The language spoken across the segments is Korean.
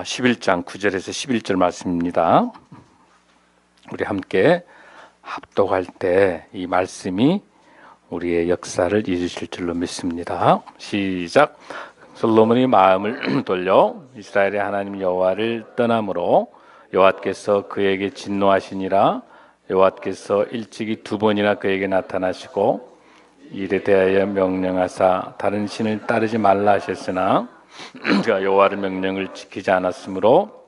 11장 9절에서 11절 말씀입니다. 우리 함께 합독할 때 이 말씀이 우리의 역사를 이루실 줄로 믿습니다. 시작. 솔로몬이 마음을 돌려 이스라엘의 하나님 여호와를 떠남으로 여호와께서 그에게 진노하시니라. 여호와께서 일찍이 2번이나 그에게 나타나시고 일에 대하여 명령하사 다른 신을 따르지 말라 하셨으나 그가 여호와의 명령을 지키지 않았으므로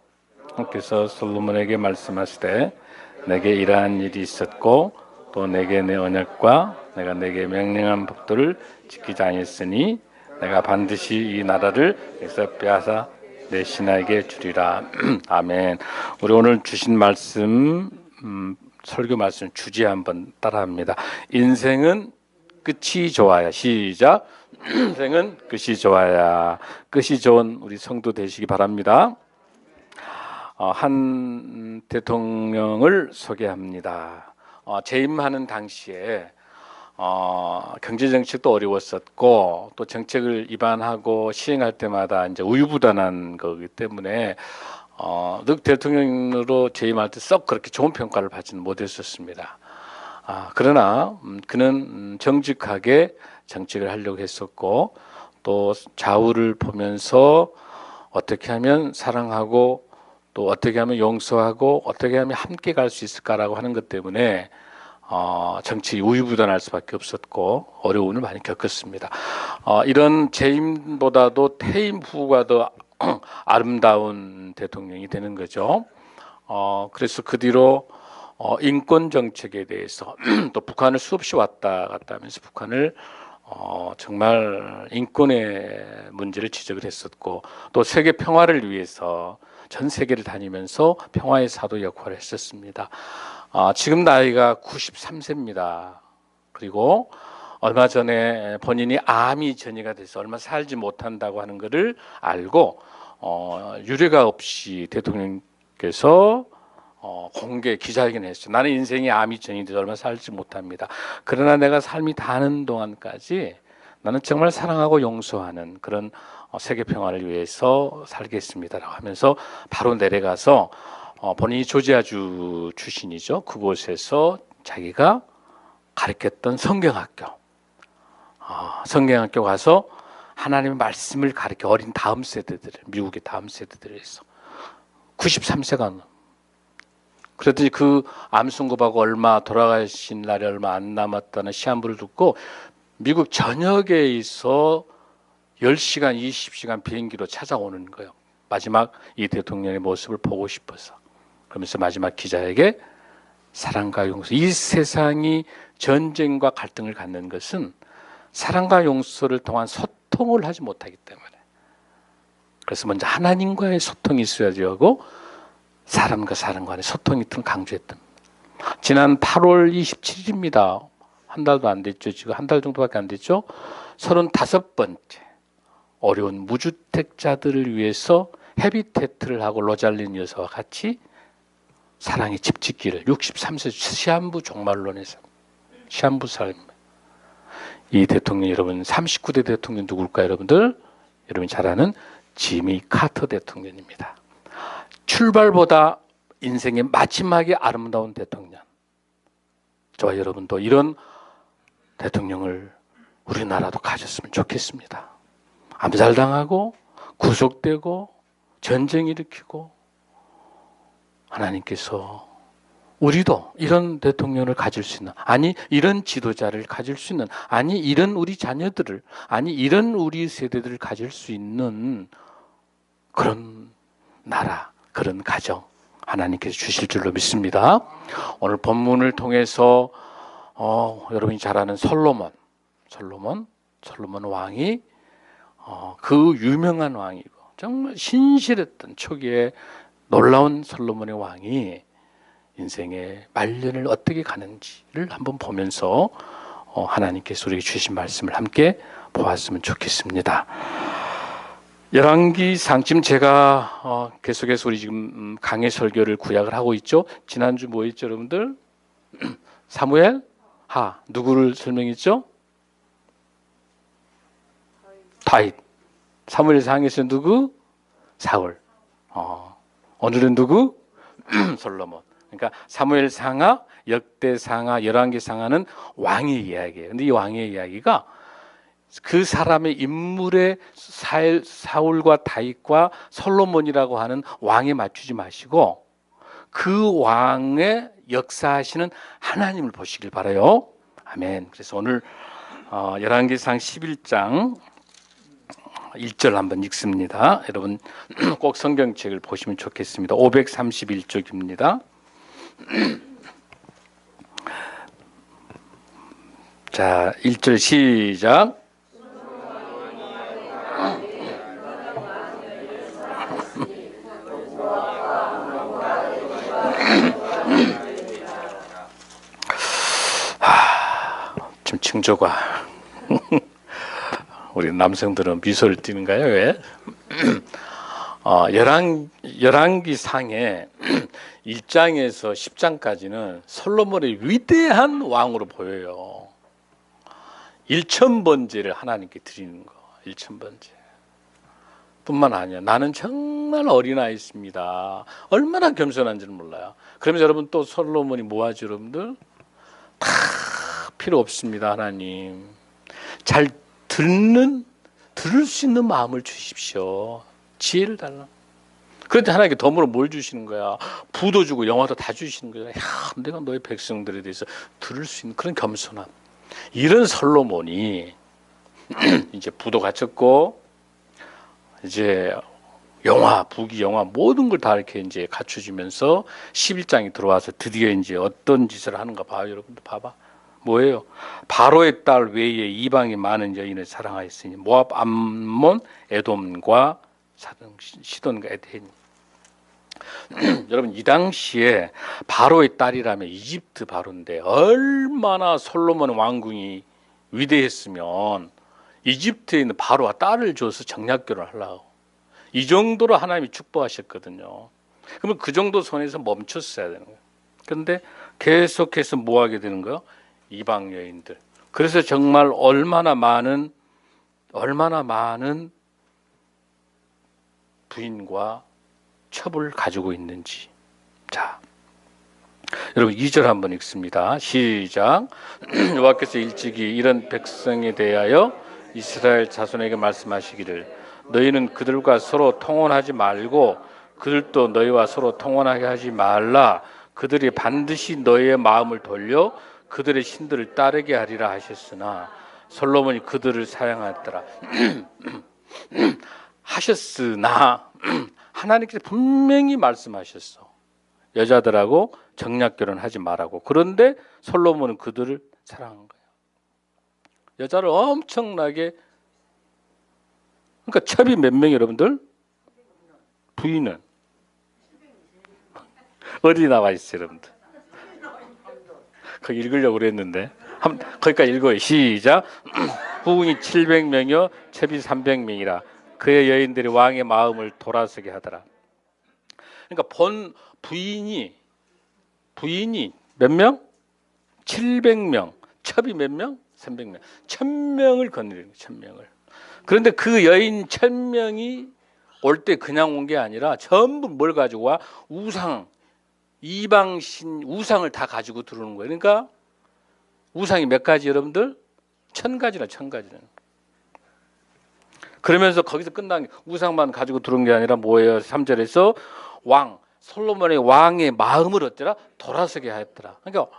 하나님께서 솔로몬에게 말씀하시되 내게 이러한 일이 있었고 또 내게 내 언약과 내가 내게 명령한 법도를 지키지 않았으니 내가 반드시 이 나라를 내게서 빼앗아 내 신하에게 주리라. 아멘. 우리 오늘 주신 말씀 설교 말씀 주제 한번 따라합니다. 인생은 끝이 좋아야. 시작. 인생은 끝이 좋아야. 끝이 좋은 우리 성도 되시기 바랍니다. 한 대통령을 소개합니다. 재임하는 당시에 경제 정책도 어려웠었고 또 정책을 입안하고 시행할 때마다 이제 우유부단한 거기 때문에 대통령으로 재임할 때 썩 그렇게 좋은 평가를 받지는 못했었습니다. 그러나 그는 정직하게 정책을 하려고 했었고 또 좌우를 보면서 어떻게 하면 사랑하고 또 어떻게 하면 용서하고 어떻게 하면 함께 갈 수 있을까라고 하는 것 때문에 정치 우유부단할 수밖에 없었고 어려움을 많이 겪었습니다. 이런 재임보다도 퇴임 후가 더 아름다운 대통령이 되는 거죠. 그래서 그 뒤로 인권 정책에 대해서 또 북한을 수없이 왔다 갔다 하면서 북한을 정말 인권의 문제를 지적을 했었고 또 세계 평화를 위해서 전 세계를 다니면서 평화의 사도 역할을 했었습니다. 지금 나이가 93세입니다. 그리고 얼마 전에 본인이 암이 전이가 돼서 얼마 살지 못한다고 하는 것을 알고 유례가 없이 대통령께서 공개 기자회견을 했어요. 나는 인생이 암이 전이 돼서 얼마 살지 못합니다. 그러나 내가 삶이 다하는 동안까지 나는 정말 사랑하고 용서하는 그런 세계 평화를 위해서 살겠습니다라고 하면서 바로 내려가서 본인이 조지아주 출신이죠. 그곳에서 자기가 가르쳤던 성경학교 가서 하나님의 말씀을 가르쳐 어린 다음 세대들, 미국의 다음 세대들에서 93세가 그랬더니 그 암 선고받고 돌아가신 날이 얼마 안 남았다는 시한부를 듣고 미국 전역에 있어 10시간, 20시간 비행기로 찾아오는 거예요. 마지막 이 대통령의 모습을 보고 싶어서. 그러면서 마지막 기자에게 사랑과 용서. 이 세상이 전쟁과 갈등을 갖는 것은 사랑과 용서를 통한 소통을 하지 못하기 때문에. 그래서 먼저 하나님과의 소통이 있어야지 하고 사람과 사람 간의 소통이 더 강조했던. 지난 8월 27일입니다. 한 달도 안 됐죠. 지금 한 달 정도밖에 안 됐죠. 35번째 어려운 무주택자들을 위해서 헤비테트를 하고 로잘린 여사와 같이 사랑의 집짓기를 63세 시한부 종말론에서 시한부 삶. 이 대통령 여러분 39대 대통령 누굴까요? 여러분들 여러분이 잘 아는 지미 카터 대통령입니다. 출발보다 인생의 마지막에 아름다운 대통령. 저와 여러분도 이런 대통령을 우리나라도 가졌으면 좋겠습니다. 암살당하고 구속되고 전쟁 일으키고 하나님께서 우리도 이런 대통령을 가질 수 있는 아니 이런 지도자를 가질 수 있는 아니 이런 우리 자녀들을 아니 이런 우리 세대들을 가질 수 있는 그런 나라 그런 가정 하나님께서 주실 줄로 믿습니다. 오늘 본문을 통해서 여러분이 잘 아는 솔로몬 왕이 그 유명한 왕이고 정말 신실했던 초기에 놀라운 솔로몬의 왕이 인생의 말년을 어떻게 가는지를 한번 보면서 하나님께서 우리에게 주신 말씀을 함께 보았으면 좋겠습니다. 열왕기상 지금 제가 계속해서 우리 지금 강해 설교를 구약을 하고 있죠. 지난주 뭐 했죠, 여러분들? 사무엘 하 누구를 설명했죠? 다윗. 사무엘상에서 누구? 사울. 오늘은 누구? 솔로몬. 그러니까 사무엘상하, 역대상하, 열왕기상하는 왕의 이야기예요. 근데 이 왕의 이야기가 그 사람의 인물의 사울과 다윗과 솔로몬이라고 하는 왕에 맞추지 마시고 그 왕의 역사하시는 하나님을 보시길 바라요. 아멘. 그래서 오늘 열왕기상 11장 1절 한번 읽습니다. 여러분 꼭 성경책을 보시면 좋겠습니다. 531쪽입니다. 자, 1절 시작. 좀 징조가 우리 남성들은 미소를 띠는가요? 왜? 열왕기상의 1장에서 10장까지는 솔로몬의 위대한 왕으로 보여요. 1,000번제를 하나님께 드리는 거. 1,000번제. 뿐만 아니라 나는 정말 어린아이였습니다. 얼마나 겸손한지는 몰라요. 그러면서 여러분 또 솔로몬이 뭐하죠, 여러분들? 다 필요 없습니다, 하나님. 잘 들을 수 있는 마음을 주십시오. 지혜를 달라. 그런데 하나님께 덤으로 뭘 주시는 거야? 부도 주고 영화도 다 주시는 거야. 야, 내가 너의 백성들에 대해서 들을 수 있는 그런 겸손함. 이런 솔로몬이 이제 부도 갖췄고 이제 영화, 부귀 영화 모든 걸 다 이렇게 이제 갖춰주면서 11장이 들어와서 드디어 이제 어떤 짓을 하는가 봐요. 여러분들 봐봐. 뭐예요? 바로의 딸 외에 이방이 많은 여인을 사랑하였으니 모압, 암몬, 에돔과 사등, 시돈과 에덴. 여러분 이 당시에 바로의 딸이라면 이집트 바로인데 얼마나 솔로몬 왕궁이 위대했으면 이집트에 있는 바로와 딸을 줘서 정략 결혼하려고 이 정도로 하나님이 축복하셨거든요. 그러면 그 정도 선에서 멈췄어야 되는 거예요. 그런데 계속해서 뭐 하게 되는 거예요? 이방 여인들. 그래서 정말 얼마나 많은 부인과 첩을 가지고 있는지. 자, 여러분 2절 한번 읽습니다. 시작. 여호와께서 일찍이 이런 백성에 대하여 이스라엘 자손에게 말씀하시기를 너희는 그들과 서로 통혼하지 말고 그들도 너희와 서로 통혼하게 하지 말라. 그들이 반드시 너희의 마음을 돌려 그들의 신들을 따르게 하리라 하셨으나 솔로몬이 그들을 사양하였더라. 하셨으나 하나님께서 분명히 말씀하셨어. 여자들하고 정략 결혼하지 말라고. 그런데 솔로몬은 그들을 사랑한 거예요. 여자를 엄청나게. 그러니까 첩이 몇 명이 여러분들? 부인은 어디 나와 있어요, 여러분들? 거기 읽으려고 그랬는데 거기까지 읽어요. 시작. 부인이 700명이요 첩이 300명이라 그의 여인들이 왕의 마음을 돌아서게 하더라. 그러니까 본 부인이 몇 명? 700명. 첩이 몇 명? 300명. 1000명을 거느리는 거예요. 1000명을. 그런데 그 여인 1000명이 올 때 그냥 온 게 아니라 전부 뭘 가지고 와? 우상, 이방신 우상을 다 가지고 들어오는 거예요. 그러니까 우상이 몇 가지 여러분들? 1000가지나 1000가지는. 그러면서 거기서 끝난 게 우상만 가지고 들어온 게 아니라 뭐예요? 3절에서 솔로몬의 왕의 마음을 어쩌라? 돌아서게 하였더라. 그러니까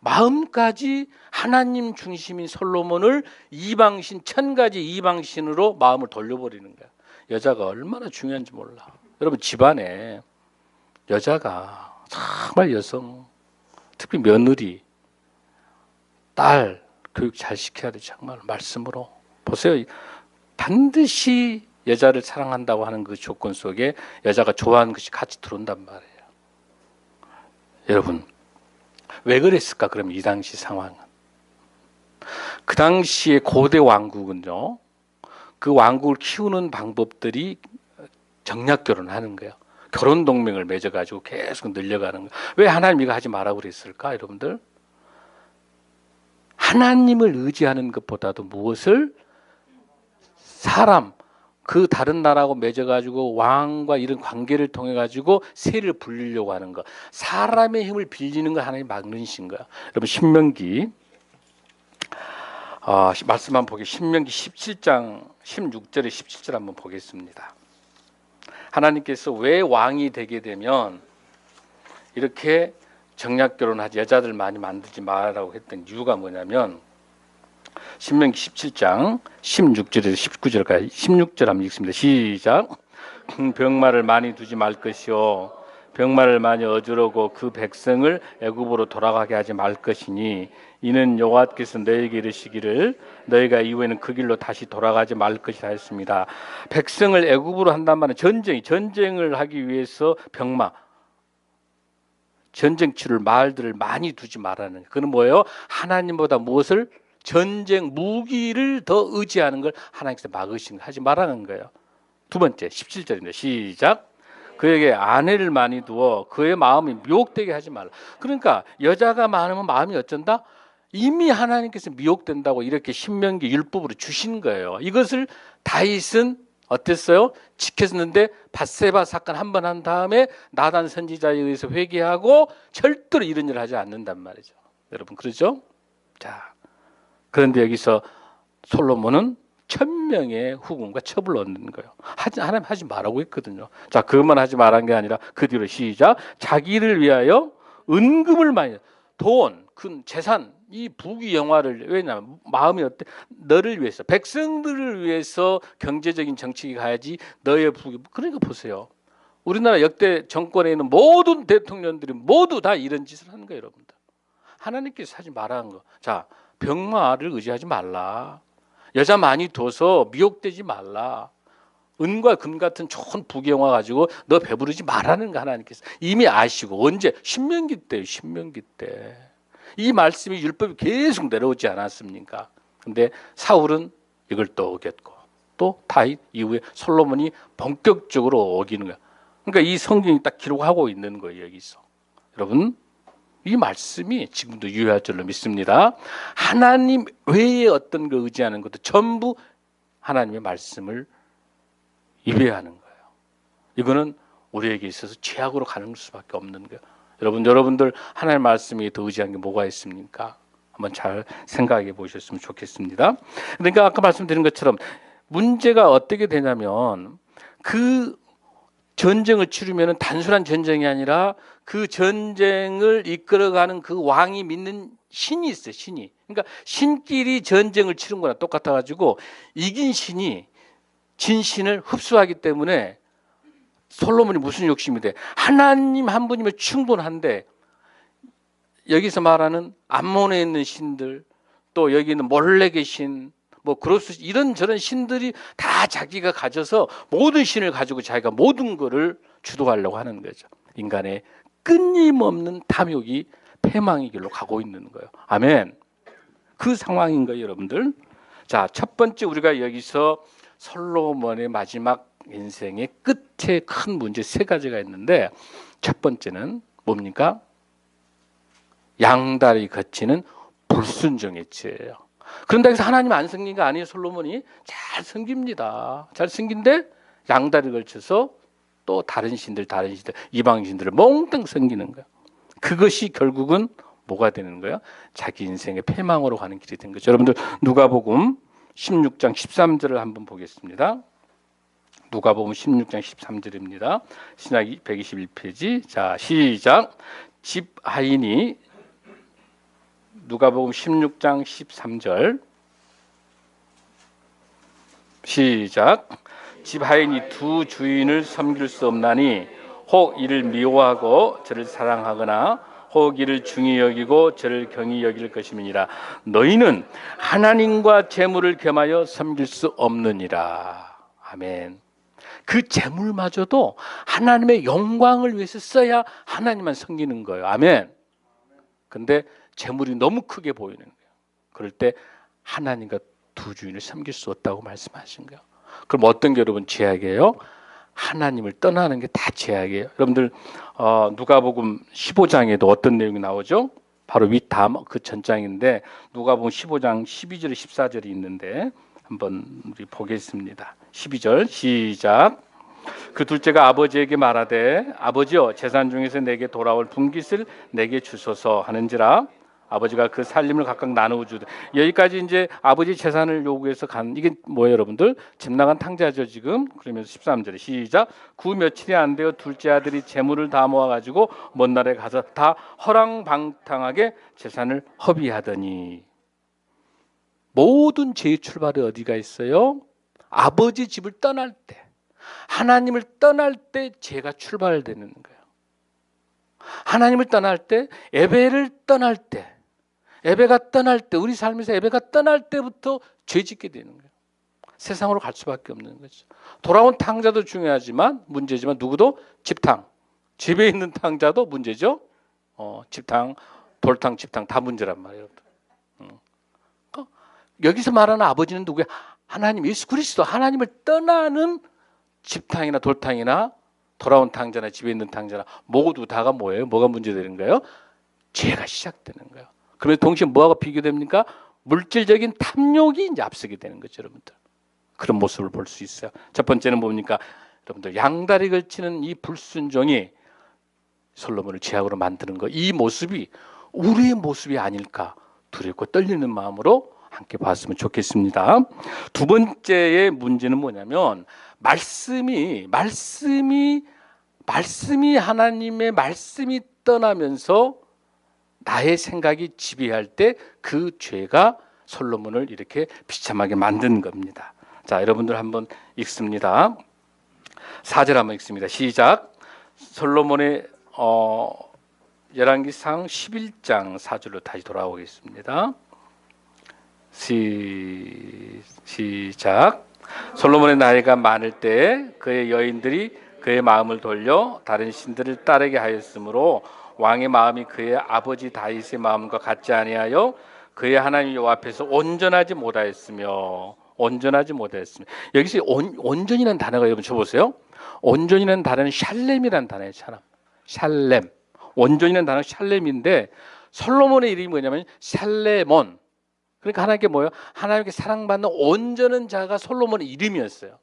마음까지 하나님 중심인 솔로몬을 이방신 1000가지 이방신으로 마음을 돌려버리는 거야. 여자가 얼마나 중요한지 몰라. 여러분 집안에 여자가 정말 여성, 특히 며느리, 딸 교육 잘 시켜야 돼. 정말 말씀으로 보세요. 반드시 여자를 사랑한다고 하는 그 조건 속에 여자가 좋아하는 것이 같이 들어온단 말이에요. 여러분 왜 그랬을까? 그럼 이 당시 상황은 그 당시의 고대 왕국은요 그 왕국을 키우는 방법들이 정략 결혼하는 거예요. 결혼 동맹을 맺어가지고 계속 늘려가는 거예요. 왜 하나님 이거 하지 말라고 그랬을까, 여러분들? 하나님을 의지하는 것보다도 무엇을? 사람, 그 다른 나라하고 맺어가지고 왕과 이런 관계를 통해 가지고 세를 불리려고 하는 거, 사람의 힘을 빌리는 거 하나님 막으신 거야. 여러분 신명기 말씀 한번 보게. 신명기 17장 16절에 17절 한번 보겠습니다. 하나님께서 왜 왕이 되게 되면 이렇게 정략 결혼하지, 여자들 많이 만들지 말라고 했던 이유가 뭐냐면, 신명기 17장 16절에서 19절까지 16절 한번 읽습니다. 시작. 병마를 많이 두지 말 것이요 병마를 많이 어지르고 그 백성을 애굽으로 돌아가게 하지 말 것이니 이는 여호와께서 너희에게 이르시기를 너희가 이후에는 그 길로 다시 돌아가지 말 것이라 했습니다. 백성을 애굽으로 한단 말은 전쟁을 하기 위해서 병마, 전쟁치를 말들을 많이 두지 말라는, 그는 뭐예요? 하나님보다 무엇을? 전쟁 무기를 더 의지하는 걸 하나님께서 막으신 거, 하지 말라는 거예요. 두 번째 17절입니다. 시작. 그에게 아내를 많이 두어 그의 마음이 미혹되게 하지 말라. 그러니까 여자가 많으면 마음이 어쩐다? 이미 하나님께서 미혹된다고 이렇게 신명기 율법으로 주신 거예요. 이것을 다윗은 어땠어요? 지켰는데 밧세바 사건 한 번 한 다음에 나단 선지자에 의해서 회개하고 절대로 이런 일을 하지 않는단 말이죠. 여러분 그러죠? 자, 그런데 여기서 솔로몬은 1000명의 후궁과 첩을 얻는 거예요. 하나님 하지 말라고 했거든요. 자, 그것만 하지 말한 게 아니라 그 뒤로 시작. 자기를 위하여 은금을 많이, 돈, 큰 재산, 이 부귀 영화를, 왜냐하면 마음이 어때? 너를 위해서, 백성들을 위해서 경제적인 정책이 가야지 너의 부귀. 그러니까 보세요. 우리나라 역대 정권에 있는 모든 대통령들이 모두 다 이런 짓을 하는 거예요, 여러분들. 하나님께서 하지 말라는 거. 자, 병마를 의지하지 말라. 여자 많이 둬서 미혹되지 말라. 은과 금 같은 좋은 부귀영화 가지고 너 배부르지 말라는 거 하나님께서 이미 아시고, 언제? 신명기 때요. 신명기 때. 이 말씀이 율법이 계속 내려오지 않았습니까? 근데 사울은 이걸 또 어겼고, 또 다윗 이후에 솔로몬이 본격적으로 어기는 거야. 그러니까 이 성경이 딱 기록하고 있는 거예요, 여기서. 여러분, 이 말씀이 지금도 유효할 줄로 믿습니다. 하나님 외에 어떤 걸 의지하는 것도 전부 하나님의 말씀을 위배하는 거예요. 이거는 우리에게 있어서 죄악으로 가는 수밖에 없는 거예요. 여러분들 하나님의 말씀이 더 의지한 게 뭐가 있습니까? 한번 잘 생각해 보셨으면 좋겠습니다. 그러니까 아까 말씀드린 것처럼 문제가 어떻게 되냐면, 그 전쟁을 치르면 단순한 전쟁이 아니라 그 전쟁을 이끌어가는 그 왕이 믿는 신이 있어요. 신이. 그러니까 신끼리 전쟁을 치른 거랑 똑같아가지고 이긴 신이 진 신을 흡수하기 때문에 솔로몬이 무슨 욕심이 돼? 하나님 한 분이면 충분한데, 여기서 말하는 암몬에 있는 신들, 또 여기 있는 몰렉의 신, 뭐 그로스, 이런저런 신들이 다 자기가 가져서 모든 신을 가지고 자기가 모든 것을 주도하려고 하는 거죠. 인간의 끊임없는 탐욕이 패망의 길로 가고 있는 거예요. 아멘. 그 상황인 거예요, 여러분들. 자, 첫 번째 우리가 여기서 솔로몬의 마지막 인생의 끝에 큰 문제 세 가지가 있는데, 첫 번째는 뭡니까? 양다리 거치는 불순종의 죄예요. 그런데 여기서 하나님 안 섬긴 거 아니에요. 솔로몬이 잘 섬깁니다. 잘 섬긴데 양다리 걸쳐서 또 다른 신들 이방 신들을 몽땅 섬기는 거예요. 그것이 결국은 뭐가 되는 거예요? 자기 인생의 패망으로 가는 길이 된 거죠. 여러분들 누가복음 16장 13절을 한번 보겠습니다. 누가복음 16장 13절입니다. 신약 121페이지. 자, 시작. 집 하인이, 누가복음 16장 13절 시작. 집 하인이 두 주인을 섬길 수 없나니 혹 이를 미워하고 저를 사랑하거나 혹 이를 중히 여기고 저를 경히 여길 것임이니라. 너희는 하나님과 재물을 겸하여 섬길 수 없느니라. 아멘. 그 재물마저도 하나님의 영광을 위해서 써야 하나님만 섬기는 거예요. 아멘. 근데 재물이 너무 크게 보이는 거예요. 그럴 때 하나님과 두 주인을 섬길 수 없다고 말씀하신 거예요. 그럼 어떤 게 여러분 죄악이에요? 하나님을 떠나는 게 다 죄악이에요. 여러분들 누가복음 15장에도 어떤 내용이 나오죠? 바로 윗담 그 전장인데 누가복음 15장 12절 14절이 있는데 한번 우리 보겠습니다. 12절 시작. 그 둘째가 아버지에게 말하되 아버지여 재산 중에서 내게 돌아올 분깃을 내게 주소서 하는지라 아버지가 그 살림을 각각 나누어 주되 여기까지 이제 아버지 재산을 요구해서 간 이게 뭐예요 여러분들? 집 나간 탕자죠 지금. 그러면서 13절에 시작. 구 며칠이 안 되어 둘째 아들이 재물을 다 모아가지고 먼 나라에 가서 다 허랑방탕하게 재산을 허비하더니 모든 죄의 출발이 어디가 있어요? 아버지 집을 떠날 때 하나님을 떠날 때 죄가 출발되는 거예요. 하나님을 떠날 때 에베를 떠날 때 에베가 떠날 때 우리 삶에서 에베가 떠날 때부터 죄 짓게 되는 거예요. 세상으로 갈 수밖에 없는 거죠. 돌아온 탕자도 중요하지만 문제지만 누구도 집탕 집에 있는 탕자도 문제죠. 집탕 돌탕 집탕 다 문제란 말이에요. 여기서 말하는 아버지는 누구야? 하나님 예수 그리스도 하나님을 떠나는 집탕이나 돌탕이나 돌아온 탕자나 집에 있는 탕자나 모두 다가 뭐예요? 뭐가 문제되는 거예요? 죄가 시작되는 거예요. 그러면 동시에 뭐하고 비교됩니까? 물질적인 탐욕이 이제 앞서게 되는 거죠, 여러분들. 그런 모습을 볼 수 있어요. 첫 번째는 뭡니까? 여러분들 양다리 걸치는 이 불순종이 솔로몬을 죄악으로 만드는 거. 이 모습이 우리의 모습이 아닐까 두렵고 떨리는 마음으로 함께 봤으면 좋겠습니다. 두 번째의 문제는 뭐냐면 말씀이 하나님의 말씀이 떠나면서 나의 생각이 지배할 때 그 죄가 솔로몬을 이렇게 비참하게 만든 겁니다. 자, 여러분들 한번 읽습니다. 4절 한번 읽습니다. 시작. 솔로몬의 열왕기상 11장 4절로 다시 돌아오겠습니다. 시작. 솔로몬의 나이가 많을 때 그의 여인들이 그의 마음을 돌려 다른 신들을 따르게 하였으므로 왕의 마음이 그의 아버지 다윗의 마음과 같지 아니하여 그의 하나님 여호와 앞에서 온전하지 못하였으며 여기서 온전이라는 단어가 여러분 쳐보세요. 온전이라는 단어는 샬렘이라는 단어예요. 샬렘. 온전이라는 단어는 샬렘인데 솔로몬의 이름이 뭐냐면 샬레몬. 그러니까 하나님께 뭐예요? 하나님께 사랑받는 온전한 자가 솔로몬의 이름이었어요.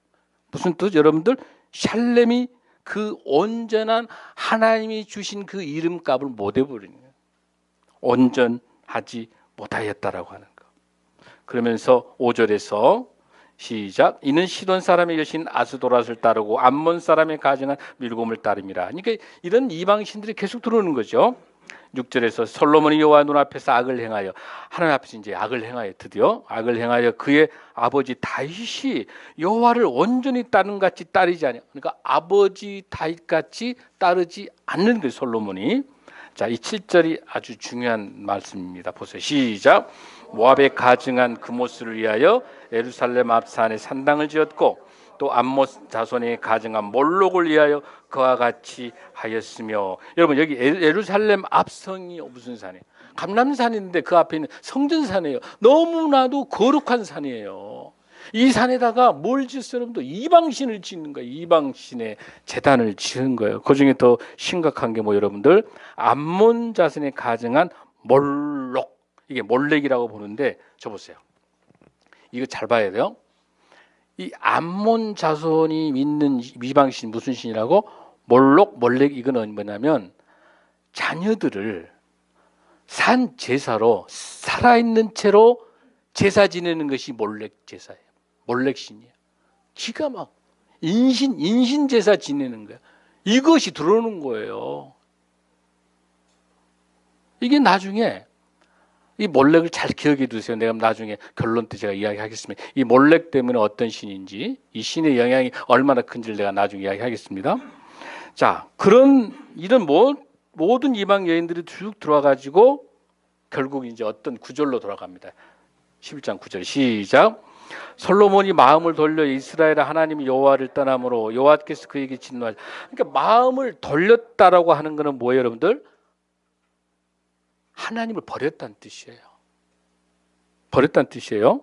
무슨 뜻? 여러분들 샬렘이 그 온전한 하나님이 주신 그 이름값을 못 해버리는 거예요. 온전하지 못하였다라고 하는 거. 그러면서 5절에서 시작. 이는 시돈 사람의 여신 아스도랏을 따르고 암몬 사람의 가증한 밀곰을 따름이라. 그러니까 이런 이방신들이 계속 들어오는 거죠. 6절에서 솔로몬이 여호와 눈앞에서 악을 행하여 하나님 앞에서 이제 악을 행하여 드디어 악을 행하여 그의 아버지 다윗이 여호와를 온전히 따른 같이 따르지 않아. 그러니까 아버지 다윗 같이 따르지 않는 그 솔로몬이. 자, 이 7절이 아주 중요한 말씀입니다. 보세요. 시작. 모압에 가증한 그모스를 위하여 예루살렘 앞산에 산당을 지었고 또 암몬 자손의 가증한 몰록을 위하여 그와 같이 하였으며. 여러분 여기 예루살렘 앞성이 무슨 산이에요? 감람산인데 그 앞에 있는 성전산이에요. 너무나도 거룩한 산이에요. 이 산에다가 뭘 지었어요? 여러분들 이방신을 짓는 거예요. 이방신의 제단을 지은 거예요. 그중에 더 심각한 게 뭐 여러분들 암몬 자손의 가증한 몰록. 이게 몰렉이라고 보는데 저 보세요. 이거 잘 봐야 돼요. 이 암몬 자손이 믿는 이방신 무슨 신이라고? 몰렉. 이거는 뭐냐면 자녀들을 산 제사로 살아있는 채로 제사 지내는 것이 몰렉 제사예요. 몰렉 신이에요. 기가 막 인신 제사 지내는 거예요. 이것이 들어오는 거예요. 이게 나중에 이 몰렉을 잘 기억해 두세요. 내가 나중에 결론 때 제가 이야기하겠습니다. 이 몰렉 때문에 어떤 신인지 이 신의 영향이 얼마나 큰지를 내가 나중에 이야기하겠습니다. 자, 이런 모든 이방 여인들이 쭉 들어와가지고 결국 이제 어떤 구절로 돌아갑니다. 11장 9절 시작. 솔로몬이 마음을 돌려 이스라엘 하나님 여호와를 떠남으로 여호와께서 그에게 진노하시. 그러니까 마음을 돌렸다라고 하는 것은 뭐예요, 여러분들? 하나님을 버렸다는 뜻이에요. 버렸다는 뜻이에요.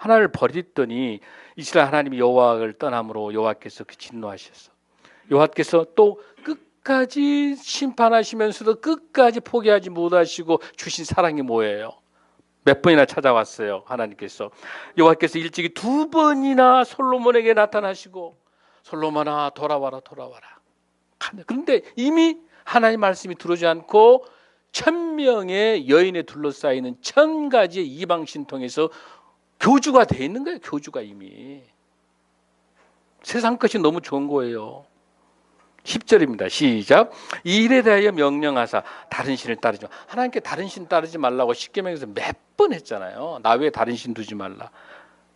하나님을 버렸더니 이스라엘 하나님이 여호와를 떠남으로 여호와께서 그 진노하셨어. 여호와께서 또 끝까지 심판하시면서도 끝까지 포기하지 못하시고 주신 사랑이 뭐예요? 몇 번이나 찾아왔어요. 하나님께서 여호와께서 일찍이 2번이나 솔로몬에게 나타나시고 솔로몬아 돌아와라 돌아와라. 그런데 이미 하나님 말씀이 들어오지 않고 1000명의 여인에 둘러싸이는 1000가지의 이방 신통에서 교주가 돼 있는 거예요. 교주가 이미 세상 것이 너무 좋은 거예요. 10절입니다. 시작. 이 일에 대하여 명령하사 다른 신을 따르지 마. 하나님께 다른 신 따르지 말라고 십계명에서 몇 번 했잖아요. 나 외에 다른 신 두지 말라.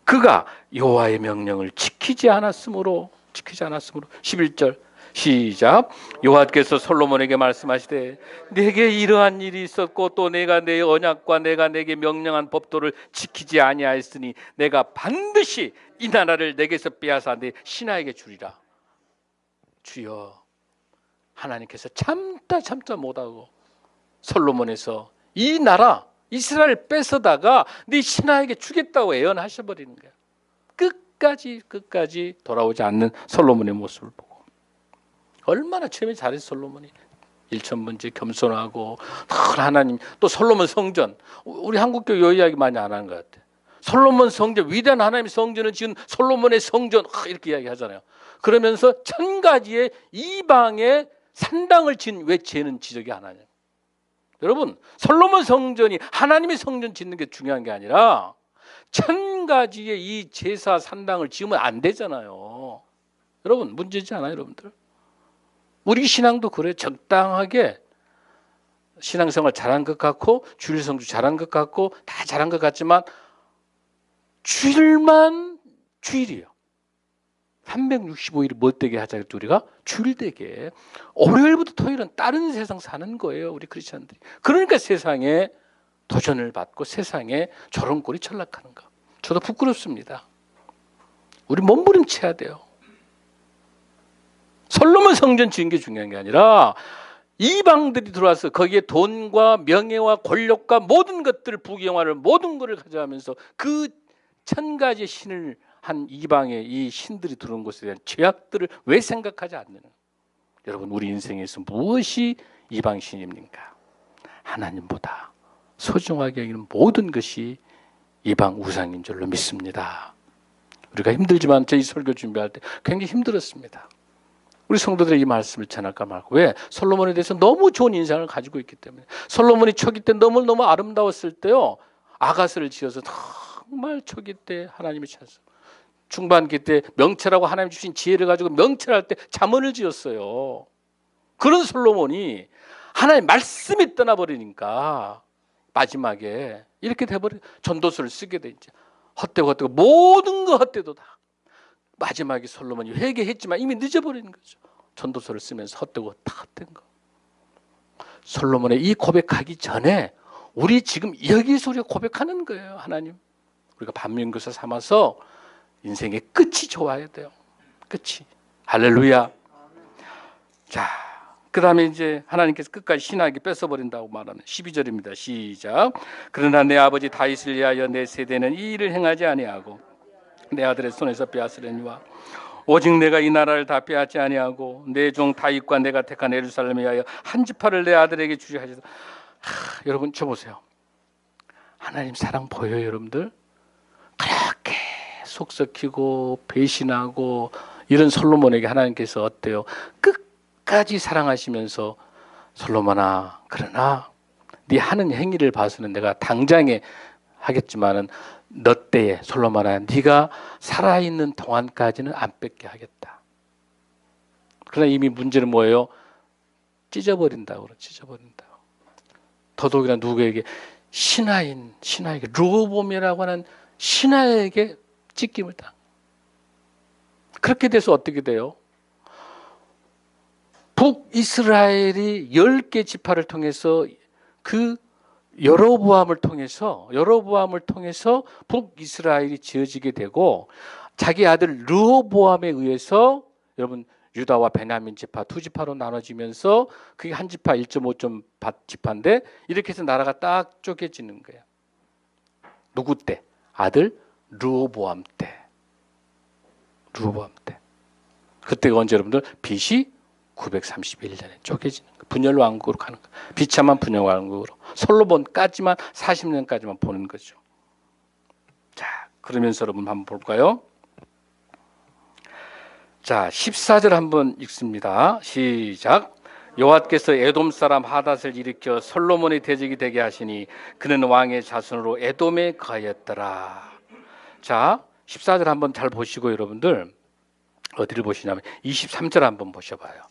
그가 여호와의 명령을 지키지 않았으므로 11절 시작. 여호와께서 솔로몬에게 말씀하시되 내게 이러한 일이 있었고 또 내가 내 언약과 내가 내게 명령한 법도를 지키지 아니하였으니 내가 반드시 이 나라를 내게서 빼앗아 내 신하에게 주리라. 주여, 하나님께서 참다 못하고 솔로몬에서 이 나라 이스라엘 뺏어다가 네 신하에게 주겠다고 예언하셔버리는 거야. 끝까지 돌아오지 않는 솔로몬의 모습을 보고 얼마나 처음에 잘했어. 솔로몬이 일천문제 겸손하고 하나님, 또 솔로몬 성전, 우리 한국교회 요 이야기 많이 안 하는 것 같아. 솔로몬 성전, 위대한 하나님의 성전은 지금 솔로몬의 성전 이렇게 이야기하잖아요. 그러면서 1000가지의 이방의 산당을 진 왜 쟤는 지적이 안 하냐. 여러분, 솔로몬 성전이 하나님의 성전 짓는 게 중요한 게 아니라 1000가지의 이 제사 산당을 지으면 안 되잖아요. 여러분, 문제지 않아요, 여러분들? 우리 신앙도 그래요. 적당하게 신앙생활 잘한 것 같고 주일 성주 잘한 것 같고 다 잘한 것 같지만 주일만 주일이에요. 365일 못되게 하자 했죠. 우리가 주일되게 월요일부터 토요일은 다른 세상 사는 거예요. 우리 크리스천들이. 그러니까 세상에 도전을 받고 세상에 저런 꼴이 전락하는 거. 저도 부끄럽습니다. 우리 몸부림쳐야 돼요. 솔로몬 성전 지은 게 중요한 게 아니라 이방들이 들어와서 거기에 돈과 명예와 권력과 모든 것들을 부귀영화를 모든 것을 가져가면서 그 1000가지 신을 한 이방의 이 신들이 들어온 것에 대한 죄악들을 왜 생각하지 않느냐. 여러분, 우리 인생에서 무엇이 이방 신입니까? 하나님보다 소중하게 여기는 모든 것이 이방 우상인 줄로 믿습니다. 우리가 힘들지만 저희 설교 준비할 때 굉장히 힘들었습니다. 우리 성도들의 이 말씀을 전할까 말고. 왜? 솔로몬에 대해서 너무 좋은 인상을 가지고 있기 때문에. 솔로몬이 초기 때 너무너무 아름다웠을 때요, 아가스를 지어서 정말 초기 때 하나님이 찾아서, 중반기 때 명철하고 하나님 주신 지혜를 가지고 명철할 때 잠언을 지었어요. 그런 솔로몬이 하나님 말씀이 떠나버리니까 마지막에 이렇게 돼버려. 전도서를 쓰게 돼. 이제 헛되고 모든 거 헛되도 다. 마지막에 솔로몬이 회개했지만 이미 늦어버리는 거죠. 전도서를 쓰면서 헛되고 다 헛된 거. 솔로몬의 이 고백하기 전에 우리 지금 여기서 우리가 고백하는 거예요. 하나님, 우리가 반면교사 삼아서 인생의 끝이 좋아야 돼요. 끝이. 할렐루야. 자, 그 다음에 이제 하나님께서 끝까지 신하에게 뺏어버린다고 말하는 12절입니다. 시작. 그러나 내 아버지 다윗을 위하여 내 세대는 이 일을 행하지 아니하고 내 아들의 손에서 빼앗으려니와 오직 내가 이 나라를 다 빼앗지 아니하고 내 종 다윗과 내가 택한 예루살렘에 위하여 한 지파를 내 아들에게 주려 하시다. 여러분, 저 보세요. 하나님 사랑 보여요, 여러분들? 그렇게 속 썩히고 배신하고 이런 솔로몬에게 하나님께서 어때요? 끝까지 사랑하시면서 솔로몬아, 그러나 네 하는 행위를 봐서는 내가 당장에 하겠지만은 너 때에 솔로몬아, 네가 살아있는 동안까지는 안 뺏게 하겠다. 그러나 이미 문제는 뭐예요? 찢어버린다고. 더더욱이나 누구에게? 신하에게, 르호보암이라고 하는 신하에게 찢김을 당. 그렇게 돼서 어떻게 돼요? 북이스라엘이 10개 지파를 통해서 그 여로보암을 통해서 북이스라엘이 지어지게 되고 자기 아들 르호보암에 의해서 여러분 유다와 베냐민 지파 두 지파로 나눠지면서 그게 한 지파 1.5점 지파인데 이렇게 해서 나라가 딱 쪼개지는 거예요. 누구 때? 아들 르호보암 때. 르호보암 때. 그때가 언제 여러분들? BC 931년에 쪼개지는 거예요. 분열 왕국으로 가는 거예요. 비참한 분열 왕국으로. 솔로몬까지만 40년까지만 보는 거죠. 자, 그러면서 여러분 한번 볼까요? 자, 14절 한번 읽습니다. 시작. 여호와께서 에돔 사람 하닷을 일으켜 솔로몬의 대적이 되게 하시니 그는 왕의 자손으로 에돔에 거하였더라. 자, 14절 한번 잘 보시고 여러분들 어디를 보시냐면 23절 한번 보셔봐요.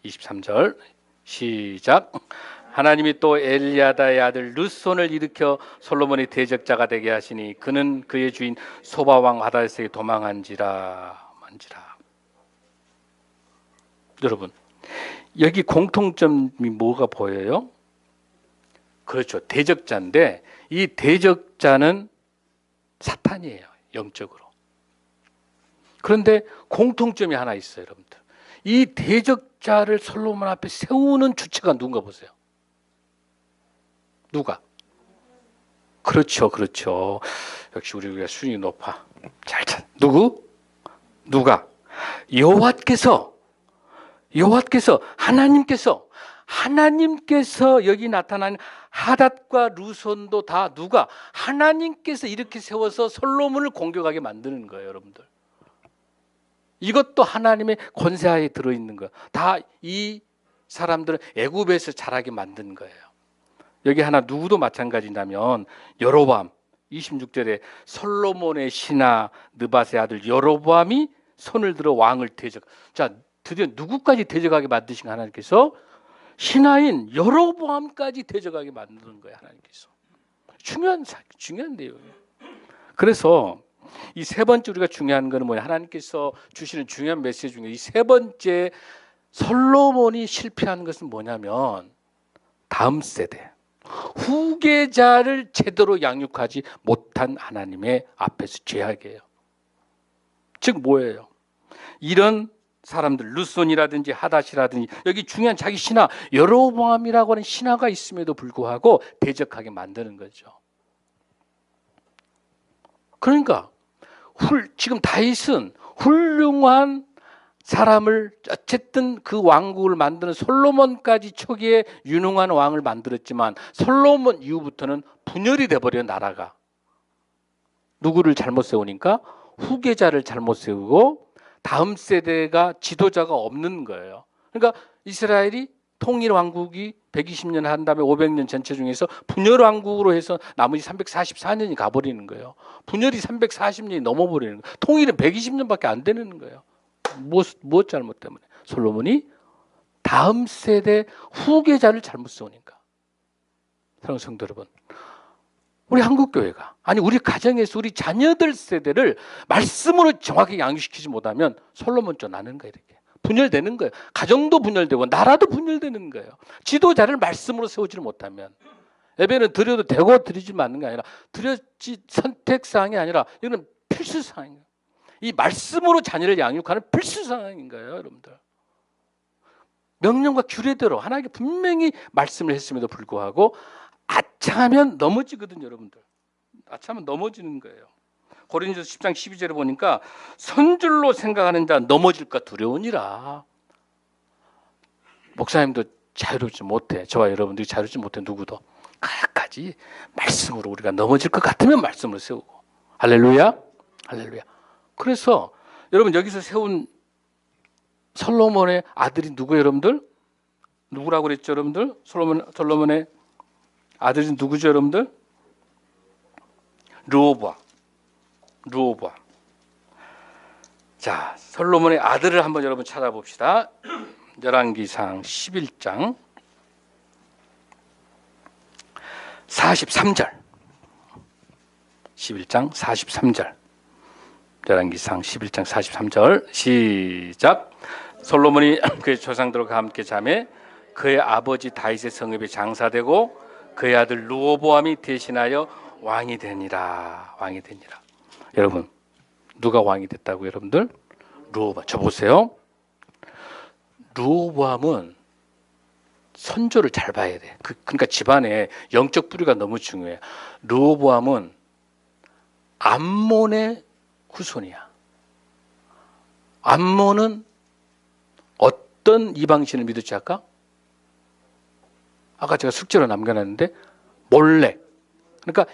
23절 시작. 하나님이 또 엘리야다의 아들 르손을 일으켜 솔로몬의 대적자가 되게 하시니 그는 그의 주인 소바왕 하닷에게 도망한지라. 만지라. 여러분, 여기 공통점이 뭐가 보여요? 그렇죠. 대적자인데 이 대적자는 사탄이에요. 영적으로. 그런데 공통점이 하나 있어요, 여러분들. 이 대적자를 솔로몬 앞에 세우는 주체가 누군가 보세요. 누가? 그렇죠, 그렇죠. 역시 우리가 수준이 높아. 잘 찾. 누구? 누가? 여호와께서 하나님께서 여기 나타난 하닷과 르손도 다 누가? 하나님께서 이렇게 세워서 솔로몬을 공격하게 만드는 거예요, 여러분들. 이것도 하나님의 권세하에 들어있는 거예요. 다 이 사람들은 애굽에서 자라게 만든 거예요. 여기 하나 누구도 마찬가지냐면 여로보암 26절에 솔로몬의 신하 느밧의 아들 여로보암이 손을 들어 왕을 대적. 자, 드디어 누구까지 대적하게 만드신 하나님께서? 신하인 여로보암까지 대적하게 만드는 거예요, 하나님께서. 중요한 내용이에요. 그래서 이 세 번째 우리가 중요한 거는 뭐냐? 하나님께서 주시는 중요한 메시지 중에 이 세 번째 솔로몬이 실패한 것은 뭐냐면 다음 세대 후계자를 제대로 양육하지 못한 하나님의 앞에서 죄악이에요. 즉 뭐예요? 이런 사람들 르손이라든지 하닷이라든지 여기 중요한 자기 신하 여로보암이라고 하는 신하가 있음에도 불구하고 대적하게 만드는 거죠. 그러니까 지금 다윗은 훌륭한 사람을 어쨌든 그 왕국을 만드는 솔로몬까지 초기에 유능한 왕을 만들었지만 솔로몬 이후부터는 분열이 돼버려 나라가. 누구를 잘못 세우니까 후계자를 잘못 세우고 다음 세대가 지도자가 없는 거예요. 그러니까 이스라엘이 통일 왕국이 120년 한 다음에 500년 전체 중에서 분열 왕국으로 해서 나머지 344년이 가버리는 거예요. 분열이 340년이 넘어버리는 거예요. 통일은 120년밖에 안 되는 거예요. 무엇 잘못 때문에? 솔로몬이 다음 세대 후계자를 잘못 세우니까. 사랑하는 성도 여러분, 우리 한국교회가 아니 우리 가정에서 우리 자녀들 세대를 말씀으로 정확히 양육시키지 못하면 솔로몬처럼 나는 거예요. 이렇게 분열되는 거예요. 가정도 분열되고 나라도 분열되는 거예요. 지도자를 말씀으로 세우지를 못하면. 예배는 드려도 되고 드리지 않는 게 아니라 드렸지 선택사항이 아니라 이거는 필수사항이에요. 이 말씀으로 자녀를 양육하는 필수사항인 거예요, 여러분들. 명령과 규례대로 하나님께 분명히 말씀을 했음에도 불구하고 아차하면 넘어지거든요, 여러분들. 아차하면 넘어지는 거예요. 고린도서 10장 12절에 보니까 선줄로 생각하는 자 넘어질까 두려우니라. 목사님도 자유롭지 못해. 저와 여러분들이 자유롭지 못해. 누구도. 끝까지 말씀으로 우리가 넘어질 것 같으면 말씀으로 세우고. 할렐루야. 할렐루야. 그래서 여러분 여기서 세운 솔로몬의 아들이 누구예요, 여러분들? 누구라고 그랬죠, 여러분들? 솔로몬의 아들이 누구죠, 여러분들? 르호보암. 자, 솔로몬의 아들을 한번 여러분 찾아봅시다. 열왕기상 11장 43절. 11장 43절. 열왕기상 11장 43절 시작. 솔로몬이 그의 조상들과 함께 자매 그의 아버지 다윗의 성읍에 장사되고 그의 아들 르호보암이 대신하여 왕이 되니라. 여러분 누가 왕이 됐다고 여러분들? 르호보암. 저 보세요. 르호보암은 선조를 잘 봐야 돼. 그러니까 집안에 영적 뿌리가 너무 중요해. 르호보암은 암몬의 후손이야. 암몬은 어떤 이방신을 믿었지 아까? 아까 제가 숙제로 남겨놨는데 몰렉. 그러니까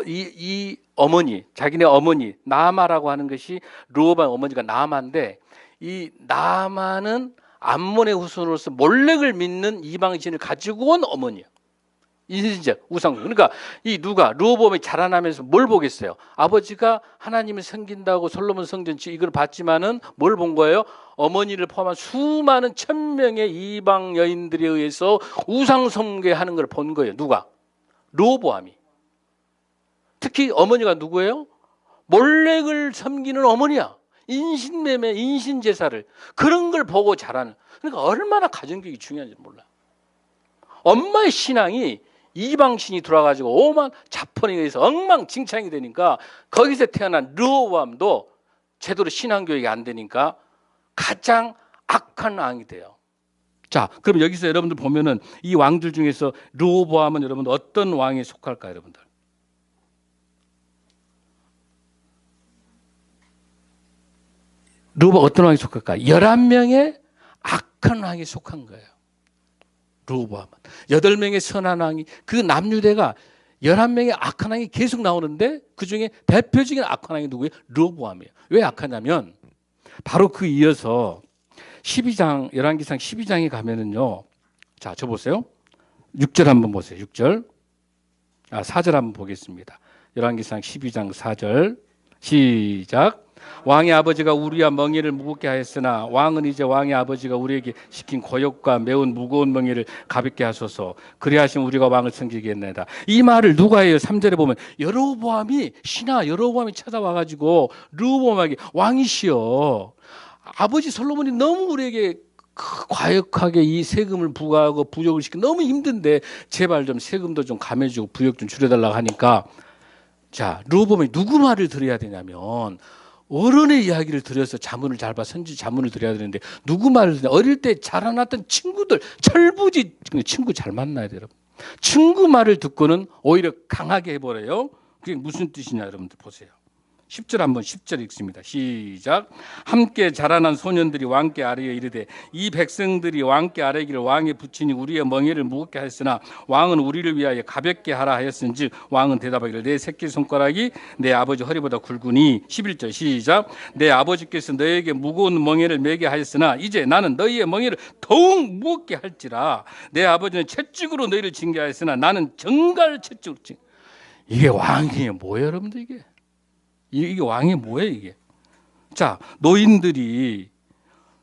이 어머니, 자기네 어머니 나아마라고 하는 것이 르호보암 어머니가 나아마인데, 이 나아마는 암몬의 후손으로서 몰렉을 믿는 이방신을 가지고 온 어머니야. 인신제 우상. 그러니까 이 르호보암이 자라나면서 뭘 보겠어요? 아버지가 하나님을 섬긴다고 솔로몬 성전 이걸 봤지만은 뭘 본 거예요? 어머니를 포함한 수많은 1000명의 이방 여인들에 의해서 우상 숭배하는 걸 본 거예요. 누가? 르호보암이. 특히 어머니가 누구예요? 몰렉을 섬기는 어머니야. 인신매매, 인신제사를 그런 걸 보고 자라는. 그러니까 얼마나 가정교육이 중요한지 몰라. 엄마의 신앙이 이방신이 들어와가지고 오만 자본에 의해서 엉망진창이 되니까 거기서 태어난 르호보암도 제대로 신앙교육이 안 되니까 가장 악한 왕이 돼요. 자, 그럼 여기서 여러분들 보면은 이 왕들 중에서 르호보암은 여러분들 어떤 왕에 속할까요, 여러분들? 르호보암 어떤 왕에 속할까요? 11명의 악한 왕에 속한 거예요. 르호보암은 8명의 선한 왕이, 그 남유대가 11명의 악한 왕이 계속 나오는데 그 중에 대표적인 악한 왕이 누구예요? 르호보암이에요. 왜 악하냐면 바로 그 이어서 12장 열왕기상 12장에 가면은요. 자, 저 보세요. 6절 한번 보세요. 6절. 4절 한번 보겠습니다. 열왕기상 12장 4절. 시작. 왕의 아버지가 우리와 멍에를 무겁게 하였으나 왕은 이제 왕의 아버지가 우리에게 시킨 고역과 매운 무거운 멍에를 가볍게 하소서. 그리하시면 우리가 왕을 섬기겠나이다. 이 말을 누가 해요? 3절에 보면 여로보암이 찾아와가지고 르호보암에게 왕이시여, 아버지 솔로몬이 너무 우리에게 과역하게 이 세금을 부과하고 부역을 시키기 너무 힘든데 제발 좀 세금도 좀 감해주고 부역 좀 줄여달라고 하니까, 자, 르호보암이 누구 말을 들어야 되냐면 어른의 이야기를 들어서 자문을 잘 봐, 선지 자문을 드려야 되는데 누구 말을 듣냐? 어릴 때 자라났던 친구들, 철부지 친구 잘 만나야 돼요, 여러분. 친구 말을 듣고는 오히려 강하게 해버려요. 그게 무슨 뜻이냐, 여러분들 보세요. 10절 한번 10절 읽습니다. 시작. 함께 자라난 소년들이 왕께 아뢰어 이르되 이 백성들이 왕께 아뢰기를 왕의 부친이 우리의 멍에를 무겁게 하였으나 왕은 우리를 위하여 가볍게 하라 하였은즉 왕은 대답하기를 내 새끼 손가락이 내 아버지 허리보다 굵으니. 11절 시작. 내 아버지께서 너에게 무거운 멍에를 매게 하였으나 이제 나는 너희의 멍에를 더욱 무겁게 할지라. 내 아버지는 채찍으로 너희를 징계하였으나 나는 정갈 채찍으로 징계. 이게 왕이에요. 뭐예요, 여러분들? 이게 왕이 뭐예요, 이게? 자, 노인들이,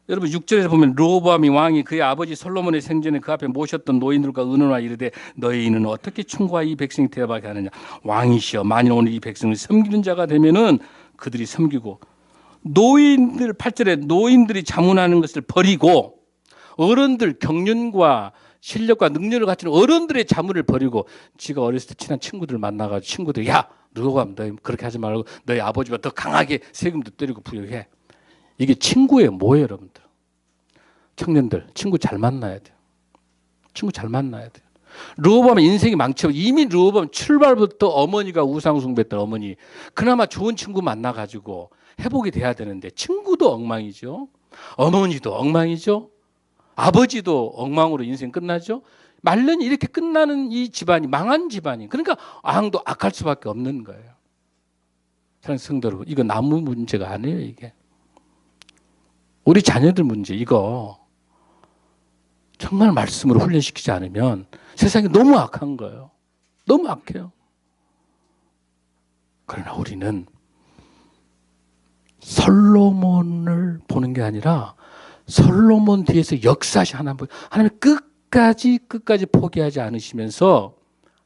여러분 6절에서 보면 르호보암이 왕이 그의 아버지 솔로몬의 생전에 그 앞에 모셨던 노인들과 의논하여 이르되 너희는 어떻게 충고하 이 백성이 대답하게 하느냐. 왕이시여, 만일 오늘 이 백성을 섬기는 자가 되면은 그들이 섬기고, 노인들 8절에 노인들이 자문하는 것을 버리고 어른들 경륜과 실력과 능력을 갖춘 어른들의 자문을 버리고 지가 어렸을 때 친한 친구들 만나가지고 친구들, 야, 르호보암 너희 그렇게 하지 말고 너희 아버지보다 더 강하게 세금도 때리고 부여해. 이게 친구예요. 뭐예요, 여러분들? 청년들, 친구 잘 만나야 돼요. 친구 잘 만나야 돼요. 르호보암의 인생이 망쳐. 이미 르호보암 출발부터 어머니가 우상숭배했던 어머니, 그나마 좋은 친구 만나가지고 회복이 돼야 되는데 친구도 엉망이죠. 어머니도 엉망이죠. 아버지도 엉망으로 인생 끝나죠. 말년이 이렇게 끝나는 이 집안이 망한 집안이. 그러니까 왕도 악할 수밖에 없는 거예요. 사랑하는 성도 여러분, 이거 나무 문제가 아니에요. 이게 우리 자녀들 문제. 이거 정말 말씀으로 훈련시키지 않으면 세상이 너무 악한 거예요. 너무 악해요. 그러나 우리는 솔로몬을 보는 게 아니라 솔로몬 뒤에서 역사시 하나님 끝까지 포기하지 않으시면서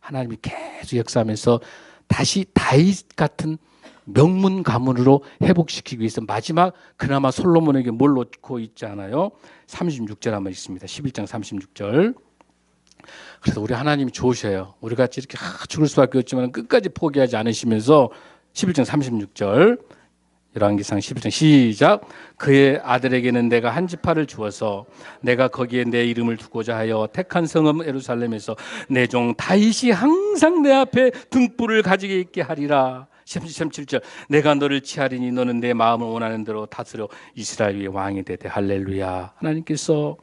하나님이 계속 역사하면서 다시 다윗 같은 명문 가문으로 회복시키기 위해서 마지막 그나마 솔로몬에게 뭘 놓고 있지 않아요? 36절 한번 있습니다. 11장 36절. 그래서 우리 하나님이 좋으셔요. 우리 같이 이렇게 죽을 수밖에 없지만 끝까지 포기하지 않으시면서 11장 36절 열왕기상 11장 시작. 그의 아들에게는 내가 한 지파를 주어서 내가 거기에 내 이름을 두고자 하여 택한 성읍 예루살렘에서 내 종 다윗이 항상 내 앞에 등불을 가지게 있게 하리라. 37절 내가 너를 취하리니 너는 내 마음을 원하는 대로 다스려 이스라엘 위에 왕이 되되 할렐루야. 하나님께서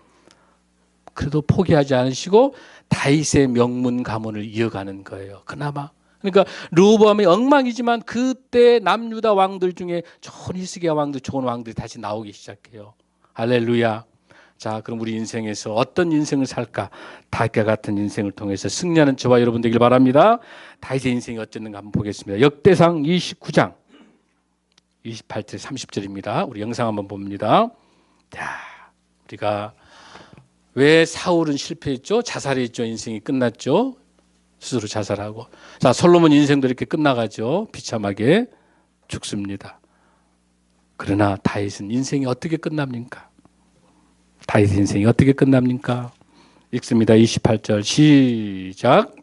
그래도 포기하지 않으시고 다윗의 명문 가문을 이어가는 거예요. 그나마. 그러니까 르호보암이 엉망이지만 그때 남유다 왕들 중에 좋은 히스기야 왕들, 좋은 왕들이 다시 나오기 시작해요. 할렐루야. 자, 그럼 우리 인생에서 어떤 인생을 살까? 다윗과 같은 인생을 통해서 승리하는 저와 여러분 되길 바랍니다. 다윗의 인생이 어쨌는가 한번 보겠습니다. 역대상 29장 28절 30절입니다. 우리 영상 한번 봅니다. 자, 우리가 왜 사울은 실패했죠? 자살했죠. 인생이 끝났죠. 스스로 자살하고. 자, 솔로몬 인생도 이렇게 끝나가죠. 비참하게 죽습니다. 그러나 다윗은 인생이 어떻게 끝납니까? 다윗 인생이 어떻게 끝납니까? 읽습니다. 28절 시작.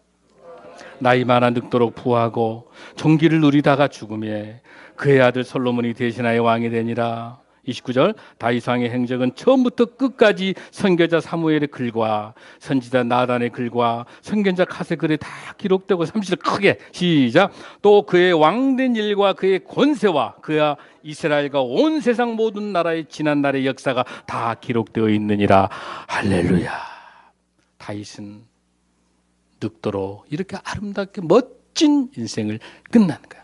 나이 많아 늙도록 부하고 종기를 누리다가 죽음에 그의 아들 솔로몬이 대신하여 왕이 되니라. 29절 다윗 왕의 행적은 처음부터 끝까지 선교자 사무엘의 글과 선지자 나단의 글과 선견자 갓의 글에 다 기록되고 30절 크게 시작. 또 그의 왕된 일과 그의 권세와 그와 이스라엘과 온 세상 모든 나라의 지난 날의 역사가 다 기록되어 있느니라. 할렐루야. 다윗은 늙도록 이렇게 아름답게 멋진 인생을 끝나는 거야.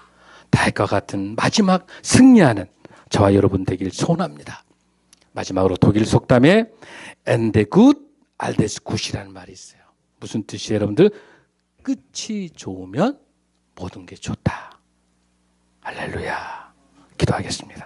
다윗과 같은 마지막 승리하는 저와 여러분 되길 소원합니다. 마지막으로 독일 속담에 엔데 굿 알데스 굿이라는 말이 있어요. 무슨 뜻이에요, 여러분들? 끝이 좋으면 모든 게 좋다. 할렐루야. 기도하겠습니다.